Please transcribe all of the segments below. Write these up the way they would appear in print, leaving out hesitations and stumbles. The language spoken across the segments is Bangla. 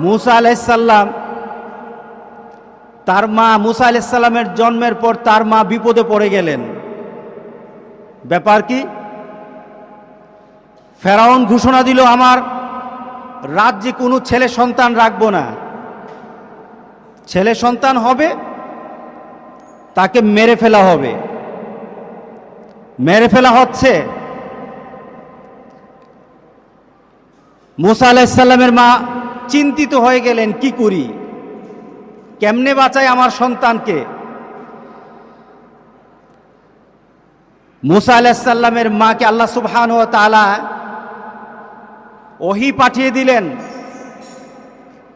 মুসা আলাইহিস সালাম তার মা, মুসা আলাইহিস সালামের জন্মের পর তার মা বিপদে পড়ে গেলেন। ব্যাপার কি? ফেরাউন ঘোষণা দিল, আমার রাজ্যে কোনো ছেলে সন্তান রাখবো না, ছেলে সন্তান হবে তাকে মেরে ফেলা হবে। মেরে ফেলা হচ্ছে। মুসা আলাইহিস সালামের মা চিন্তিত হয়ে গেলেন, কি করি, কেমনে বাঁচাই আমার সন্তানকে। মুসা আলাইহিস সালামের মাকে আল্লাহ সুবহানাহু ওয়া তাআলা ওহী পাঠিয়ে দিলেন,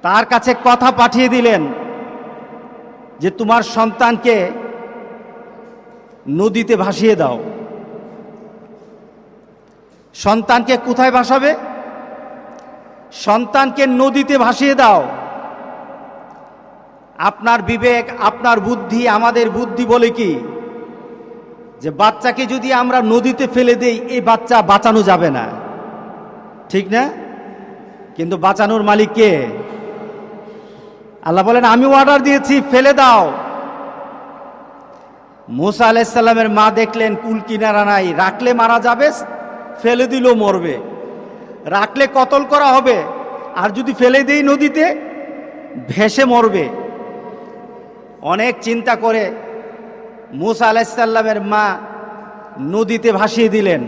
তার কাছে কথা পাঠিয়ে দিলেন যে তোমার সন্তানকে নদীতে ভাসিয়ে দাও। সন্তানকে কোথায় ভাসাবে? সন্তানকে নদীতে ভাসিয়ে দাও। আপনার বিবেক, আপনার বুদ্ধি, আমাদের বুদ্ধি বলে কি যে বাচ্চাকে যদি আমরা নদীতে ফেলে দেই এই বাচ্চা বাঁচানো যাবে না, ঠিক না? কিন্তু বাঁচানোর মালিক কে? আল্লাহ বলেন আমি অর্ডার দিয়েছি, ফেলে দাও। মুসা আলাইহিস সালামের মা দেখলেন কুল কিনারা নাই, রাখলে মারা যাবে, ফেলে দিলেও মরবে, রাখলে কতল করা হবে, আর যদি ফেলে দেই নদীতে ভেসে মরবে। অনেক চিন্তা করে মুসা আলাইহিস সালামের মা নদীতে ভাসিয়ে দিলেন।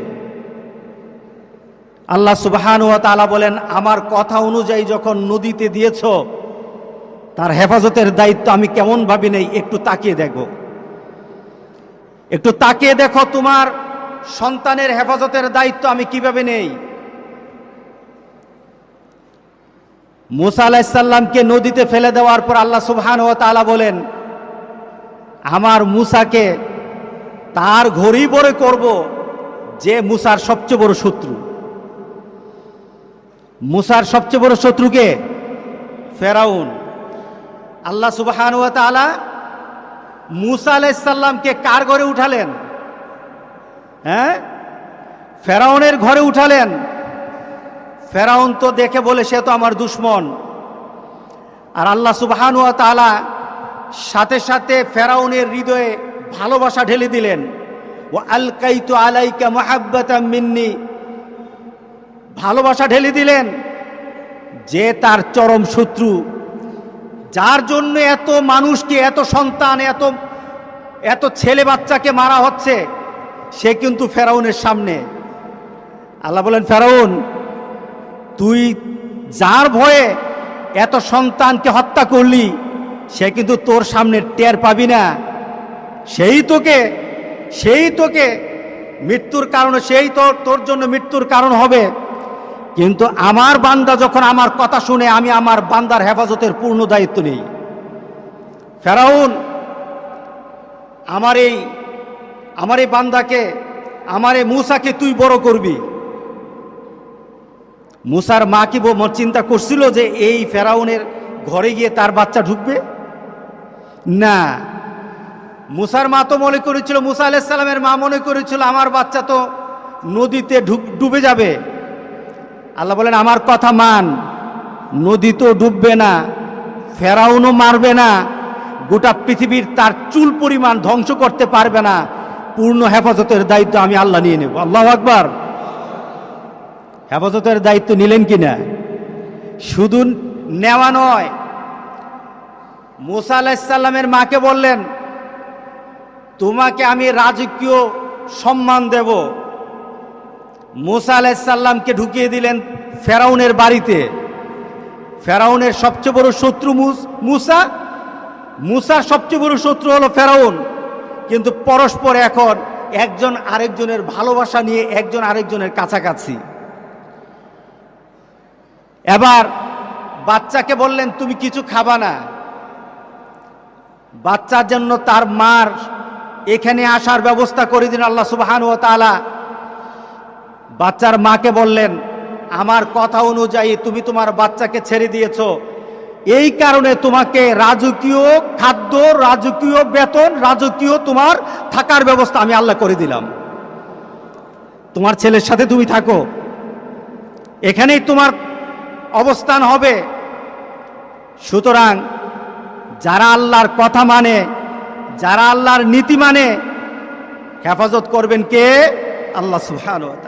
আল্লাহ সুবহানাহু ওয়া তাআলা বলেন আমার কথা অনুযায়ী যখন নদীতে দিয়েছ, তার হেফাজতের দায়িত্ব আমি কেমন ভাবি নেই, একটু তাকিয়ে দেখো, একটু তাকিয়ে দেখো তোমার সন্তানের হেফাজতের দায়িত্ব আমি কিভাবে নেই। মুসা আলাইহিস সালামকে নদীতে ফেলে দেওয়ার পর আল্লাহ সুবহানাহু ওয়া তাআলা বলেন আমার মুসাকে তার ঘড়ি বরে করব যে মুসার সবচেয়ে বড় শত্রু। মুসার সবচেয়ে বড় শত্রুকে ফেরাউন। আল্লাহ সুবহানাহু ওয়া তাআলা মুসা আলাইহিস সালামকে কার ঘরে উঠালেন? হ্যাঁ, ফেরাউনের ঘরে উঠালেন। ফেরাউন তো দেখে বলে সে তো আমার দুশমন, আর আল্লাহ সুবহানাহু ওয়া তাআলা সাথে সাথে ফেরাউনের হৃদয়ে ভালোবাসা ঢেলে দিলেন। ওয়া আলকাইতু আলাইকা মুহাব্বাতাম মিন্নি, ভালোবাসা ঢেলে দিলেন। যে তার চরম শত্রু, যার জন্য এত মানুষকে, এত সন্তান, এত ছেলে বাচ্চাকে মারা হচ্ছে, সে কিন্তু ফেরাউনের সামনে। আল্লাহ বলেন ফেরাউন তুই যার ভয়ে এত সন্তানকে হত্যা করলি, সে কিন্তু তোর সামনে টের পাবি না। সেই তোকে মৃত্যুর কারণ, সেই তোর জন্য মৃত্যুর কারণ হবে। কিন্তু আমার বান্দা যখন আমার কথা শুনে, আমি আমার বান্দার হেফাজতের পূর্ণ দায়িত্ব নেই। ফেরাউন আমার এই বান্দাকে, আমার এই মুসাকে তুই বড় করবি। মুসার মা কি চিন্তা করছিল যে এই ফেরাউনের ঘরে গিয়ে তার বাচ্চা ঢুকবে? না, মুসার মা তো মনে করেছিল, মুসা আলাইহিস সালামের মা মনে করেছিল আমার বাচ্চা তো নদীতে ডুবে যাবে। আল্লাহ বলেন আমার কথা মান, নদী তো ডুববে না, ফেরাউনও মারবে না, গোটা পৃথিবীর তার চুল পরিমাণ ধ্বংস করতে পারবে না। পূর্ণ হেফাজতের দায়িত্ব আমি আল্লাহ নিয়ে নেব। আল্লাহু আকবার। হেফাজতের দায়িত্ব নিলেন কিনা? শুধু নেওয়া নয়, মুসা আলাইহিস সালামের মাকে বললেন তোমাকে আমি রাজকীয় সম্মান দেব। মুসা আলাইহিস সালামকে ঢুকিয়ে দিলেন ফেরাউনের বাড়িতে। ফেরাউনের সবচেয়ে বড় শত্রু মুসার সবচেয়ে বড় শত্রু হলো ফেরাউন। কিন্তু পরস্পর এখন একজন আরেকজনের ভালোবাসা নিয়ে একজন আরেকজনের কাছাকাছি। এবার বাচ্চাকে বললেন তুমি কিছু খাবা না। বাচ্চার জন্য তার মার এখানে আসার ব্যবস্থা করে দিন আল্লাহ সুবহানাহু ওয়া তাআলা। বাচ্চার মাকে বললেন আমার কথা অনুযায়ী তুমি তোমার বাচ্চাকে ছেড়ে দিয়েছ, এই কারণে তোমাকে রাজকীয় খাদ্য, রাজকীয় বেতন, রাজকীয় তোমার থাকার ব্যবস্থা আমি আল্লাহ করে দিলাম। তোমার ছেলের সাথে তুমি থাকো, এখানেই তোমার অবস্থান হবে। সুতরাং যারা আল্লাহর কথা মানে, যারা আল্লাহর নীতি মানে, হেফাজত করবেন কে? আল্লাহ সুবহানাহু ওয়া তাআলা।